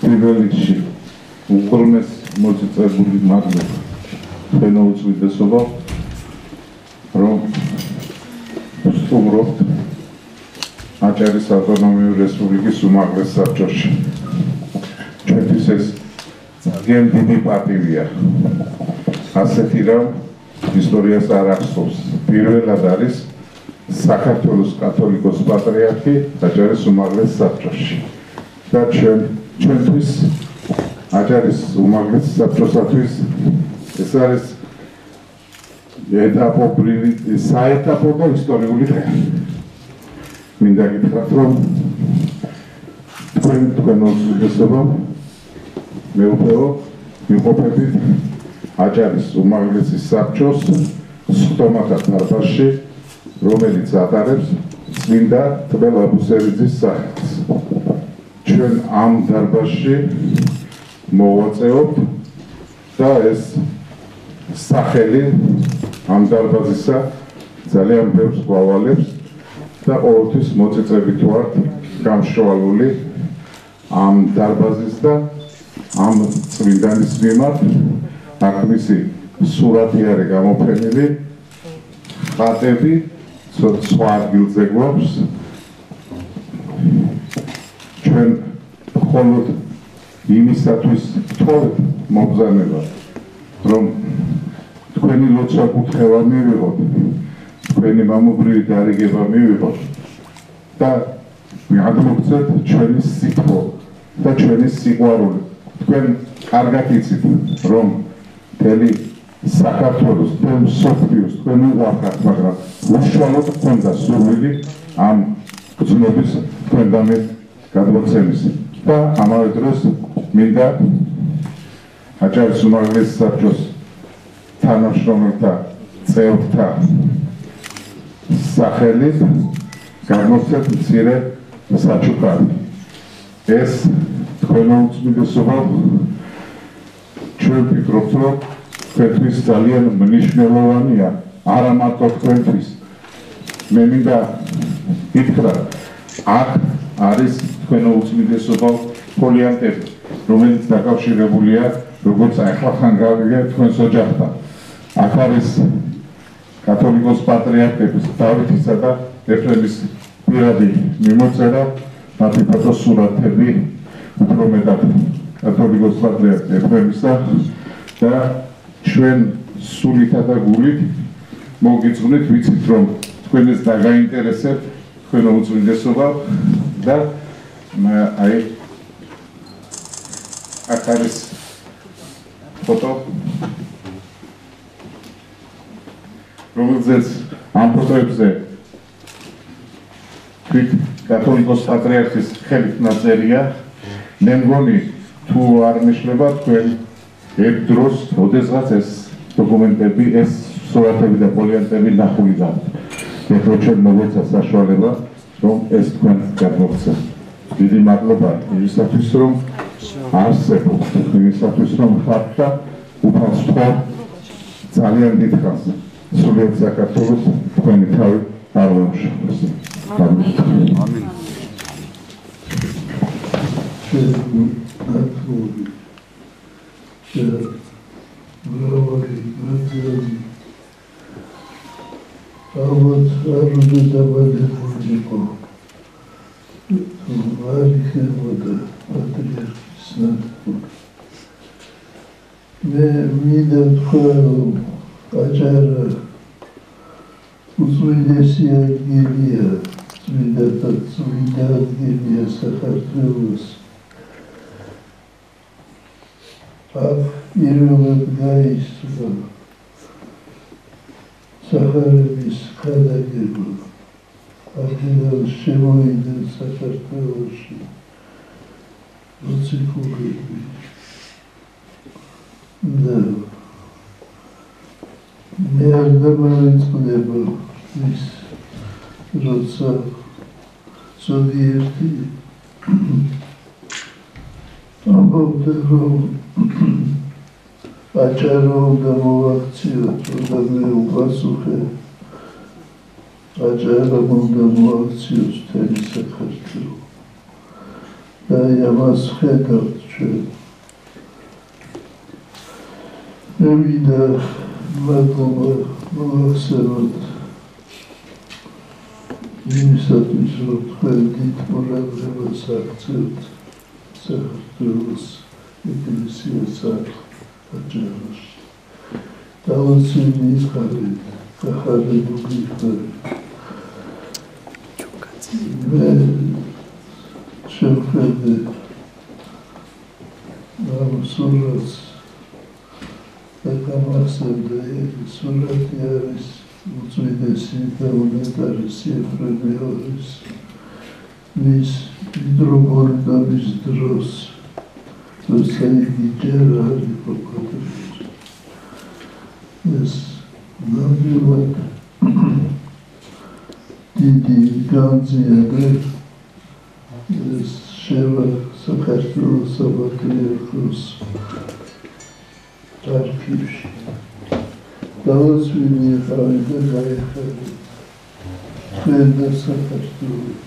პირველ რიგში უყურმეს მოწიწებული მადლობა ფენოუწვიდესობა რომ სტუმრობთ აჭარის ავტონომიური რესპუბლიკის უმაღლეს საბჭოში. ჩვენთვის ეს ძალიან დიდი პატივია. ასეთი რამ ისტორიას არ ახსოვს. პირველად არის საქართველოს კათოლიკოს პატრიარქი აჭარის უმაღლეს საბჭოში. და ჩვენთვის აჭარის უმაღლეს საბჭოსათვის ეს არის ეტაპობრივი საეტაპო და ისტორიული დღე. მინდა გითხრათ რომ თქვენ უსულესობა მეუფეო იმყოფებით აჭარის უმაღლესი საბჭოს სხდომათა დარბაზში, რომელიც ატარებს წმინდა თბილაბუსელიძის სახელს. ჩვენ ამ დარბაზში მოვაწეობთ და ეს სახელი ამ დარბაზისა ძალიან ბევრს გვავალებს და ყოველთვის მოწიწებით ვართ გამშვალული ამ დარბაზის და ამ წმინდანის მიმართ. აქ მისი სურათი არის გამოფენილი, ხატები სხვა ადგილზე გვაქვს. ჩვენ მხოლოდ იმისათვის ვთხოვთ მობრძანება, რომ თქვენი ლოცვა კურთხევა მივიღოთ, თქვენი მამობრივი დარიგება მივიღოთ და გადმოგცეთ ჩვენი სიტყვა და ჩვენი სიყვარული. თქვენ კარგად იცით, რომ მთელი საქართველოს, მთელ მსოფლიოს თქვენ უყვარხართ, მაგრამ უშუალოდ თქვენდა სურვილი ამ გრძნობის თქვენდამე გადმოცემის. და ამავე დროს მინდა აჭარის უმაღლეს საბჭოს თანამშრომელთა წევრთა სახელით გამოვცეთ მცირე საჩუქარი. ეს თქვენო უწმიდესობა ჩვენ ვფიქრობთ, რომ თქვენთვის ძალიან მნიშვნელოვანია, არა მარტო თქვენთვის. მე მინდა გითხრათ, აქ არის თქვენო უწმიდესობა ფოლიანტები, რომელიც დაკავშირებულია როგორც ახლახან გავიგე თქვენს ოჯახთან. აქ არის კათოლიკოს პატრიარქების დავითისა და ეფრემის პირადი მიმოწერა, მათი ფოტოსურათები, უფრო მეტად კათოლიკოს პატრიარქ ეფრემისა და ჩვენ სულითა და გულით მოგიწვნით, ვიცით რომ თქვენ ეს დაგაინტერესებთ თქვენო უწმიდესობა და აი აქ არის ფოტო, რომელზეც ამ ფოტოებზე თვით კათოლიკოს პატრიარქის ხელით ნაწერია. მე მგონი თუ არ მიშლება თქვენ ერთ დროს ოდესღაც ეს დოკუმენტები, ეს სურათები და ფოლიანტები ნახული გაქვთ. ეხლა ჩვენ მოგეცა საშუალება რომ ეს თქვენ გადმოგცეთ. დიდი მადლობა იმისათვის რომ არსებობთ, იმისათვის რომ ხართ და უფალსთხო ძალიან დიდხანს სულიერ საქართველოს თქვენი თავი არ ვამშრალოს. ამინ. მე მინდა ვთქვა, რომ აჭარა უწმიდესი ადგილია, წმინდა ადგილია საქართველოს. აქ პირველად გაისვა სახარების ქადაგება, აქედან შემოიდნენ საქართველოში მოციქულები და მე არ დამარცხდება ის, როცა ზოგიერთი ამბობდა, რომ აჭარა უნდა მოვაქციოთ, და მე უპასუხე, აჭარა უნდა მოვაქციოს მთელი საქართველო. და ამას ხედავთ ჩვენ. მე მინდა მადლობა მოვახსენოთ იმისათვის, რომ თქვენ დიდ ყურადღებას აქცევთ საქართველოს ეკლესიას აჯანყებაში. დავაცინი ხარით, გახარებული ხარით. მე შევხედე ამ სურათს და გამახსენდა სურათი არის უწვიდესი და უნეტარესი ეფრემიორის მის ჰიდროპოლიტების დროს, როცა იგი ჯერ არ იყო კათოლიკე. ეს ნამდვილად დიდი განძია და ეს შევა საქართველოს საპატრიარქოს არქივში. დავაცვინე ხავი და გაიხადე თქვენ და საქართველოს.